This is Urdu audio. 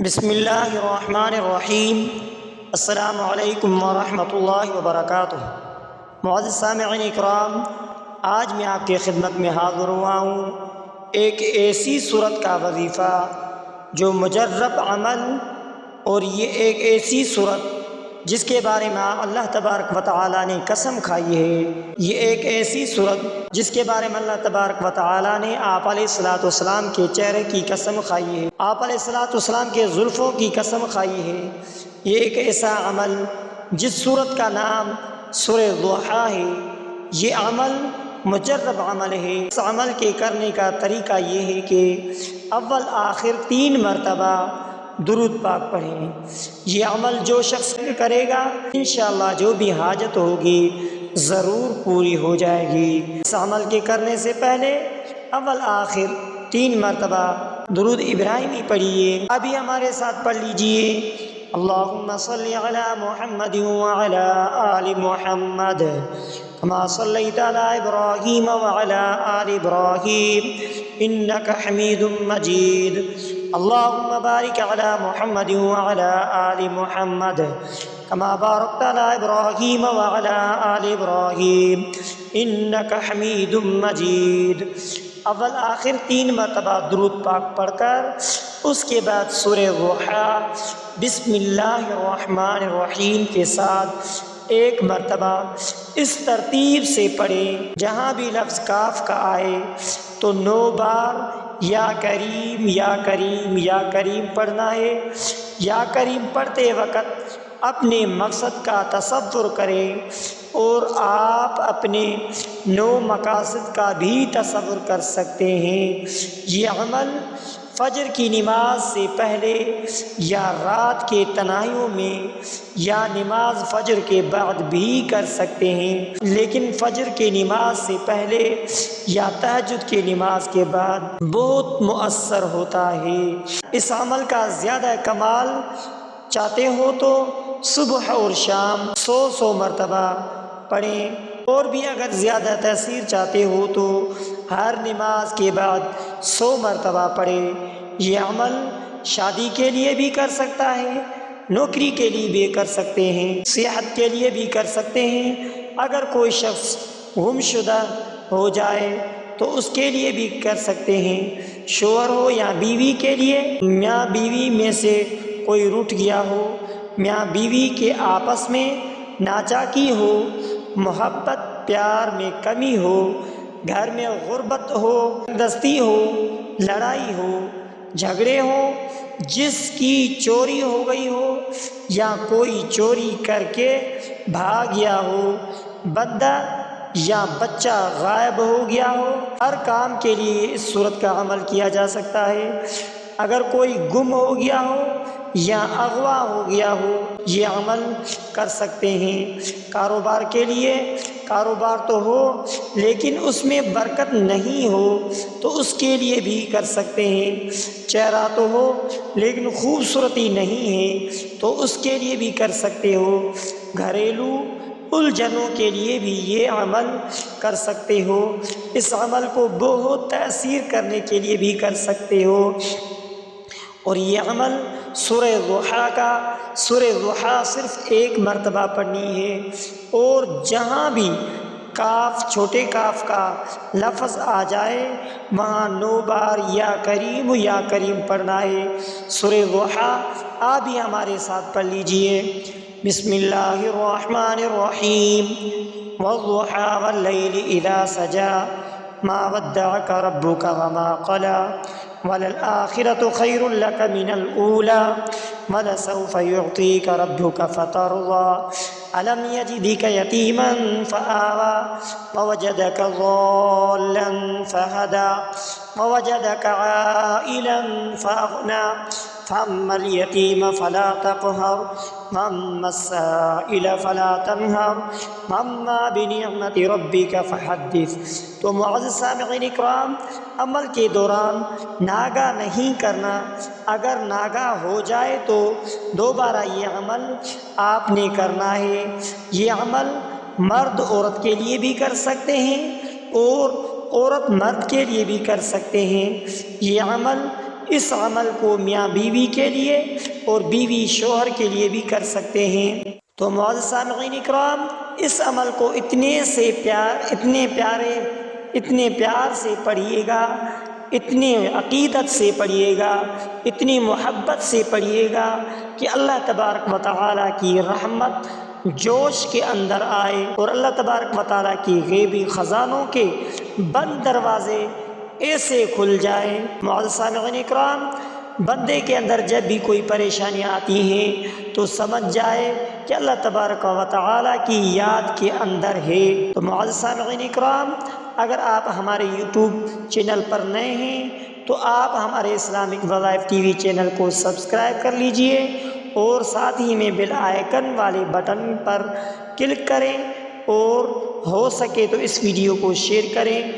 بسم اللہ الرحمن الرحیم۔ السلام علیکم ورحمۃ اللہ وبرکاتہ۔ معزز سامعین اکرام، آج میں آپ کی خدمت میں حاضر ہوا ہوں ایک ایسی صورت کا وظیفہ جو مجرب عمل، اور یہ ایک ایسی صورت جس کے بارے میں اللہ تبارک و تعالیٰ نے قسم کھائی ہے۔ یہ ایک ایسی صورت جس کے بارے میں اللہ تبارک و تعالیٰ نے آپ علیہ الصلاۃ والسلام کے چہرے کی قسم کھائی ہے، آپ علیہ الصلاۃ والسلام کے زلفوں کی قسم کھائی ہے۔ یہ ایک ایسا عمل جس صورت کا نام سورہ ضحیٰ ہے۔ یہ عمل مجرب عمل ہے۔ اس عمل کے کرنے کا طریقہ یہ ہے کہ اول آخر 3 مرتبہ درود پاک پڑھیں۔ یہ عمل جو شخص کرے گا انشاءاللہ جو بھی حاجت ہوگی ضرور پوری ہو جائے گی۔ اس عمل کے کرنے سے پہلے اول آخر 3 مرتبہ درود ابراہیمی پڑھیے۔ ابھی ہمارے ساتھ پڑھ لیجئے: اللہم صلی علی محمد وعلی آل محمد کما صلیت علی ابراہیم وعلی آل ابراہیم انک حمید مجید۔ اللہم بارک علی محمد وعلی آل محمد کما بارکت علی ابراہیم وعلی آل ابراہیم انک حمید مجید۔ اول آخر 3 مرتبہ درود پاک پڑھ کر اس کے بعد سورہ ضحیٰ بسم اللہ الرحمن الرحیم کے ساتھ 1 مرتبہ اس ترتیب سے پڑھیں۔ جہاں بھی لفظ کاف کا آئے تو 9 بار یا کریم یا کریم یا کریم پڑھنا ہے۔ یا کریم پڑھتے وقت اپنے مقصد کا تصور کریں اور آپ اپنے 9 مقاصد کا بھی تصور کر سکتے ہیں۔ یہ عمل فجر کی نماز سے پہلے یا رات کے تنہائیوں میں یا نماز فجر کے بعد بھی کر سکتے ہیں، لیکن فجر کی نماز سے پہلے یا تہجد کی نماز کے بعد بہت مؤثر ہوتا ہے۔ اس عمل کا زیادہ کمال چاہتے ہو تو صبح اور شام 100 مرتبہ پڑھیں، اور بھی اگر زیادہ تاثیر چاہتے ہو تو ہر نماز کے بعد 100 مرتبہ پڑھیں۔ یہ عمل شادی کے لیے بھی کر سکتا ہے، نوکری کے لیے بھی کر سکتے ہیں، صحت کے لیے بھی کر سکتے ہیں۔ اگر کوئی شخص گم شدہ ہو جائے تو اس کے لیے بھی کر سکتے ہیں، شوہر ہو یا بیوی کے لیے، میاں بیوی میں سے کوئی روٹھ گیا ہو، میاں بیوی کے آپس میں ناچاکی ہو، محبت پیار میں کمی ہو، گھر میں غربت ہو، دستی ہو، لڑائی ہو، جھگڑے ہوں، جس کی چوری ہو گئی ہو یا کوئی چوری کر کے بھاگ گیا ہو، بندہ یا بچہ غائب ہو گیا ہو، ہر کام کے لیے اس صورت کا عمل کیا جا سکتا ہے۔ اگر کوئی گم ہو گیا ہو یا اغوا ہو گیا ہو یہ عمل کر سکتے ہیں۔ کاروبار کے لیے، کاروبار تو ہو لیکن اس میں برکت نہیں ہو تو اس کے لیے بھی کر سکتے ہیں۔ چہرہ تو ہو لیکن خوبصورتی نہیں ہے تو اس کے لیے بھی کر سکتے ہو۔ گھریلو الجھنوں کے لیے بھی یہ عمل کر سکتے ہو۔ اس عمل کو بہت تاثیر کرنے کے لیے بھی کر سکتے ہو۔ اور یہ عمل سورہ ضحیٰ صرف 1 مرتبہ پڑھنی ہے، اور جہاں بھی کاف چھوٹے کاف کا لفظ آ جائے وہاں 9 بار یا کریم پڑھنا ہے۔ سورہ ضحیٰ آپ بھی ہمارے ساتھ پڑھ لیجئے: بسم اللہ الرحمن الرحیم والضحیٰ واللیل اذا سجی ما ودعک ربک وما قلی وللآخرة خیر لک من الأولی ولسوف یعطیک ربک فترضی ألم یجدک یتیما فآوی ووجدک ضالا فہدی ووجدک عائلا فأغنی فأما اليتیم فلا تقہر وأما السائل فلا تنہر وأما بنعمت ربک فحدث۔ تو معزز سامعین اکرام، عمل کے دوران ناگا نہیں کرنا۔ اگر ناگا ہو جائے تو دوبارہ یہ عمل آپ نے کرنا ہے۔ یہ عمل مرد عورت کے لیے بھی کر سکتے ہیں اور عورت مرد کے لیے بھی کر سکتے ہیں۔ یہ عمل اس عمل کو میاں بیوی کے لیے اور بیوی شوہر کے لیے بھی کر سکتے ہیں۔ تو معزز سامعین اکرام، اس عمل کو اتنے پیار سے پڑھیے گا، اتنے عقیدت سے پڑھیے گا، اتنی محبت سے پڑھیے گا کہ اللہ تبارک و تعالیٰ کی رحمت جوش کے اندر آئے اور اللہ تبارک و تعالیٰ کی غیبی خزانوں کے بند دروازے ایسے کھل جائیں۔ معزز سامعین اکرام، بندے کے اندر جب بھی کوئی پریشانی آتی ہیں تو سمجھ جائے کہ اللہ تبارک و تعالیٰ کی یاد کے اندر ہے۔ تو معزز سامعین اکرام، اگر آپ ہمارے یوٹیوب چینل پر نئے ہیں تو آپ ہمارے اسلامک وظائف ٹی وی چینل کو سبسکرائب کر لیجئے اور ساتھ ہی میں بیل آئیکن والے بٹن پر کلک کریں اور ہو سکے تو اس ویڈیو کو شیئر کریں۔